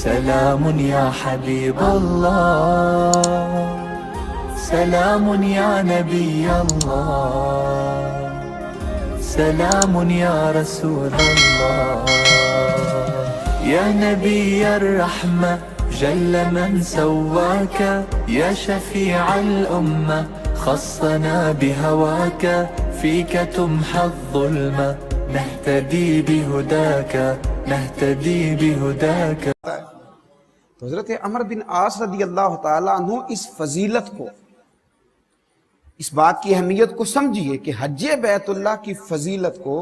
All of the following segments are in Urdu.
سلام یا حبیب اللہ، سلام یا نبی اللہ، سلام یا رسول اللہ، یا نبی الرحمة جل من سواك، یا شفیع الأمة خصنا بهواك، فيك تمحى الظلم نهتدي بهداك، نهتدي بهداك۔ تو حضرت عمر بن عاص رضی اللہ تعالیٰ عنہ اس فضیلت کو، اس بات کی اہمیت کو سمجھیے کہ حج بیت اللہ کی فضیلت کو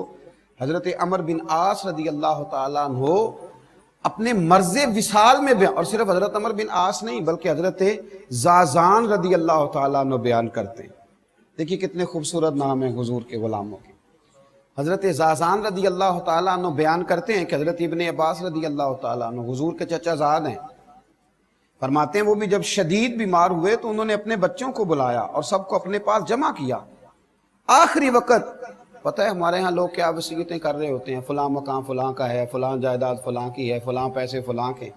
حضرت عمر بن عاص رضی اللہ تعالیٰ عنہ اپنے مرض وصال میں بیان، اور صرف حضرت عمر بن عاص نہیں بلکہ حضرت زازان رضی اللہ تعالیٰ عنہ بیان کرتے ہیں۔ دیکھیے کتنے خوبصورت نام ہیں حضور کے غلاموں کے۔ حضرت زازان رضی اللہ تعالیٰ عنہ بیان کرتے ہیں کہ حضرت ابن عباس رضی اللہ تعالیٰ عنہ حضور کے چچا زاد ہیں، فرماتے ہیں وہ بھی جب شدید بیمار ہوئے تو انہوں نے اپنے بچوں کو بلایا اور سب کو اپنے پاس جمع کیا۔ آخری وقت پتہ ہے ہمارے ہاں لوگ کیا وصیتیں کر رہے ہوتے ہیں، فلاں مکان فلاں کا ہے، فلاں جائیداد فلاں کی ہے، فلاں پیسے فلاں کے،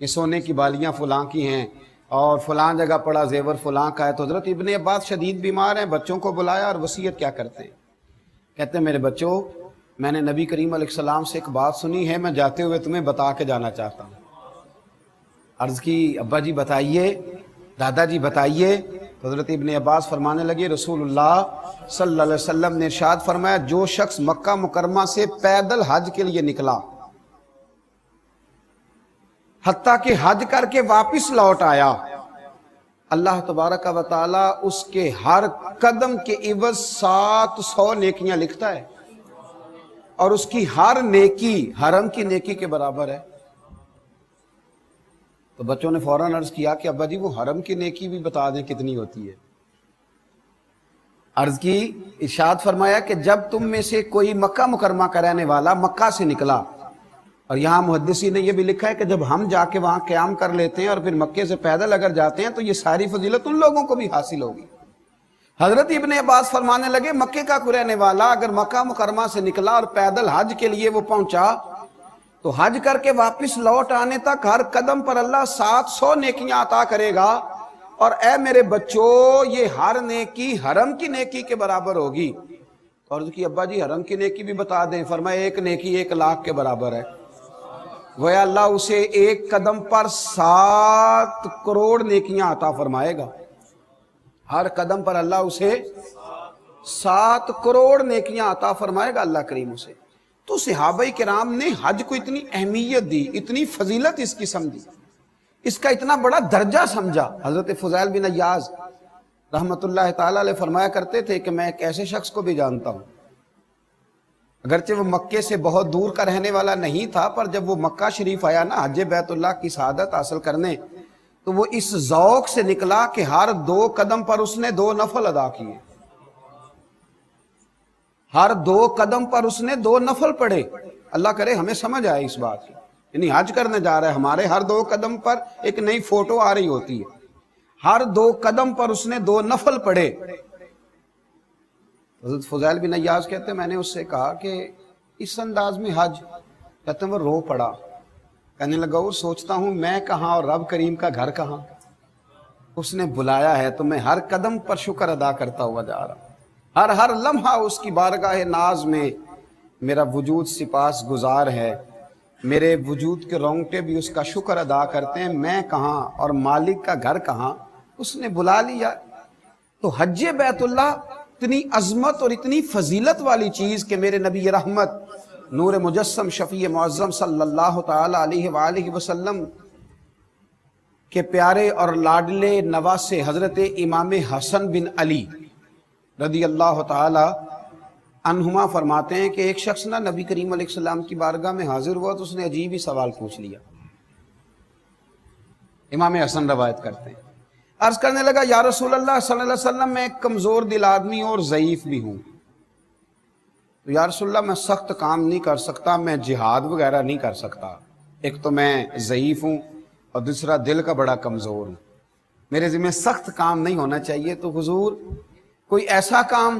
یہ سونے کی بالیاں فلاں کی ہیں، اور فلاں جگہ پڑا زیور فلاں کا ہے۔ تو حضرت ابن عباس شدید بیمار ہیں، بچوں کو بلایا اور وصیت کیا کرتے ہیں، کہتے ہیں میرے بچوں، میں نے نبی کریم علیہ السلام سے ایک بات سنی ہے، میں جاتے ہوئے تمہیں بتا کے جانا چاہتا ہوں۔ عرض کی ابا جی بتائیے، دادا جی بتائیے۔ تو حضرت ابن عباس فرمانے لگے رسول اللہ صلی اللہ علیہ وسلم نے ارشاد فرمایا جو شخص مکہ مکرمہ سے پیدل حج کے لیے نکلا حتیٰ کہ حج کر کے واپس لوٹ آیا، اللہ تبارک و تعالی اس کے ہر قدم کے عوض 700 نیکیاں لکھتا ہے، اور اس کی ہر نیکی حرم کی نیکی کے برابر ہے۔ تو بچوں نے فوراً عرض کیا کہ ابا جی وہ حرم کی نیکی بھی بتا دیں کتنی ہوتی ہے۔ عرض کی ارشاد فرمایا کہ جب تم میں سے کوئی مکہ مکرمہ کا رہنے والا مکہ سے نکلا، اور یہاں محدثی نے یہ بھی لکھا ہے کہ جب ہم جا کے وہاں قیام کر لیتے ہیں اور پھر مکے سے پیدل اگر جاتے ہیں تو یہ ساری فضیلت ان لوگوں کو بھی حاصل ہوگی۔ حضرت ابن عباس فرمانے لگے مکے کا کوئی رہنے والا اگر مکہ مکرمہ سے نکلا اور پیدل حج کے لیے وہ پہنچا تو حج کر کے واپس لوٹ آنے تک ہر قدم پر اللہ 700 نیکیاں عطا کرے گا، اور اے میرے بچوں یہ ہر نیکی حرم کی نیکی کے برابر ہوگی۔ اور اس کی ابا جی حرم کی نیکی بھی بتا دیں، فرمایا ایک نیکی 1 لاکھ کے برابر ہے، گویا اللہ اسے ایک قدم پر 7 کروڑ نیکیاں عطا فرمائے گا، ہر قدم پر اللہ اسے 7 کروڑ نیکیاں عطا فرمائے گا اللہ کریم اسے۔ تو صحابہ کرام نے حج کو اتنی اہمیت دی، اتنی فضیلت اس کی سمجھی، اس کا اتنا بڑا درجہ سمجھا۔ حضرت فضیل بن عیاض رحمت اللہ تعالیٰ علیہ فرمایا کرتے تھے کہ میں ایک ایسے شخص کو بھی جانتا ہوں، اگرچہ وہ مکے سے بہت دور کا رہنے والا نہیں تھا، پر جب وہ مکہ شریف آیا نا حج بیت اللہ کی سعادت حاصل کرنے، تو وہ اس ذوق سے نکلا کہ ہر 2 قدم پر اس نے 2 نفل ادا کیے، ہر 2 قدم پر اس نے 2 نفل پڑھے۔ اللہ کرے ہمیں سمجھ آئے اس بات کی، یعنی حج کرنے جا رہا ہے، ہمارے ہر 2 قدم پر ایک نئی فوٹو آ رہی ہوتی ہے، ہر 2 قدم پر اس نے 2 نفل پڑھے۔ حضرت فضیل بن عیاض کہتے ہیں میں نے اس سے کہا کہ اس انداز میں حج، کہتے ہیں وہ رو پڑا، کہنے لگا اور سوچتا ہوں میں کہاں اور رب کریم کا گھر کہاں، اس نے بلایا ہے تو میں ہر قدم پر شکر ادا کرتا ہوا جا رہا ہوں، ہر لمحہ اس کی بارگاہ ناز میں میرا وجود سپاس گزار ہے، میرے وجود کے رونگٹے بھی اس کا شکر ادا کرتے ہیں، میں کہاں اور مالک کا گھر کہاں، اس نے بلا لیا۔ تو حج بیت اللہ اتنی عظمت اور اتنی فضیلت والی چیز کہ میرے نبی رحمت نور مجسم شفیع معظم صلی اللہ تعالی علیہ وآلہ وسلم کے پیارے اور لاڈلے نواسے حضرت امام حسن بن علی رضی اللہ تعالی عنہما فرماتے ہیں کہ ایک شخص نا نبی کریم علیہ السلام کی بارگاہ میں حاضر ہوا تو اس نے عجیب ہی سوال پوچھ لیا۔ امام حسن روایت کرتے ہیں، عرض کرنے لگا یا رسول اللہ صلی اللہ علیہ وسلم میں ایک کمزور دل آدمی اور ضعیف بھی ہوں، تو یا رسول اللہ میں سخت کام نہیں کر سکتا، میں جہاد وغیرہ نہیں کر سکتا، ایک تو میں ضعیف ہوں اور دوسرا دل کا بڑا کمزور ہوں، میرے ذمہ سخت کام نہیں ہونا چاہیے، تو حضور کوئی ایسا کام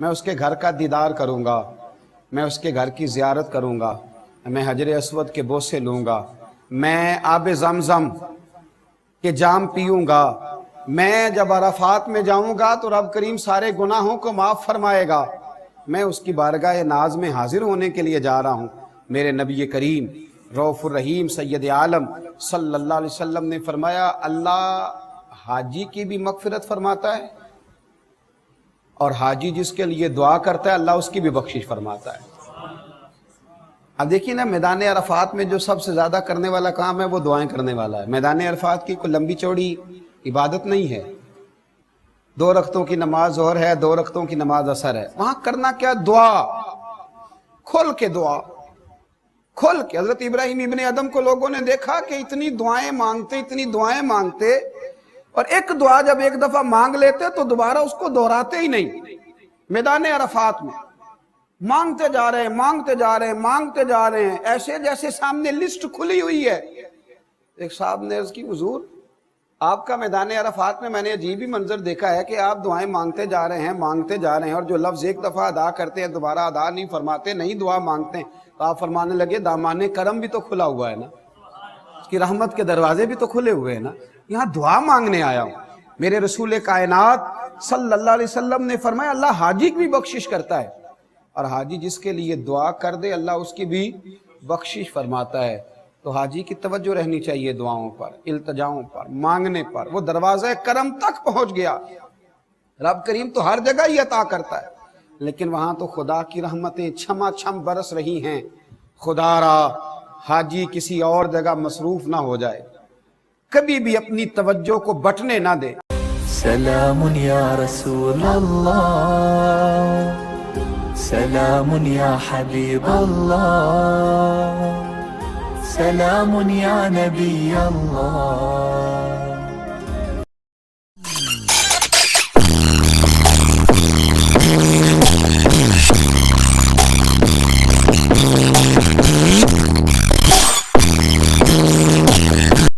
میں اس کے گھر کا دیدار کروں گا، میں اس کے گھر کی زیارت کروں گا، میں حجر اسود کے بوسے لوں گا، میں آب زمزم کے جام پیوں گا، میں جب عرفات میں جاؤں گا تو رب کریم سارے گناہوں کو معاف فرمائے گا، میں اس کی بارگاہ ناز میں حاضر ہونے کے لیے جا رہا ہوں۔ میرے نبی کریم رؤوف الرحیم سید عالم صلی اللہ علیہ وسلم نے فرمایا اللہ حاجی کی بھی مغفرت فرماتا ہے، اور حاجی جس کے لیے دعا کرتا ہے اللہ اس کی بھی بخشش فرماتا ہے۔ اب دیکھیے نا، میدان عرفات میں جو سب سے زیادہ کرنے والا کام ہے وہ دعائیں کرنے والا ہے۔ میدان عرفات کی کوئی لمبی چوڑی عبادت نہیں ہے، 2 رکعتوں کی نماز ظہر ہے، 2 رکعتوں کی نماز عصر ہے، وہاں کرنا کیا؟ دعا، کھل کے دعا، کھل کے۔ حضرت ابراہیم ابن ادم کو لوگوں نے دیکھا کہ اتنی دعائیں مانگتے اور ایک دعا جب ایک دفعہ مانگ لیتے تو دوبارہ اس کو دہراتے ہی نہیں۔ میدان عرفات میں مانگتے جا رہے ہیں ایسے جیسے سامنے لسٹ کھلی ہوئی ہے۔ ایک صاحب نے عرض کی حضور آپ کا میدان عرفات میں نے عجیب ہی منظر دیکھا ہے کہ آپ دعائیں مانگتے جا رہے ہیں اور جو لفظ ایک دفعہ ادا کرتے ہیں دوبارہ ادا نہیں فرماتے، نہیں دعا مانگتے ہیں۔ تو آپ فرمانے لگے دامان کرم بھی تو کھلا ہوا ہے نا، اس کی رحمت کے دروازے بھی تو کھلے ہوئے ہیں نا، یہاں دعا مانگنے آیا ہوں۔ میرے رسول کائنات صلی اللہ علیہ وسلم نے فرمایا اللہ حاجی کی بھی بخشش کرتا ہے، اور حاجی جس کے لیے دعا کر دے اللہ اس کی بھی بخشش فرماتا ہے۔ تو حاجی کی توجہ رہنی چاہیے دعاؤں پر، التجاؤں پر، مانگنے پر۔ وہ دروازہ کرم تک پہنچ گیا، رب کریم تو ہر جگہ ہی عطا کرتا ہے، لیکن وہاں تو خدا کی رحمتیں چھما چھم برس رہی ہیں۔ خدا را حاجی کسی اور جگہ مصروف نہ ہو جائے، کبھی بھی اپنی توجہ کو بٹنے نہ دے۔ سلام یا رسول اللہ، سلام یا حبیب اللہ، سلام یا نبی اللہ۔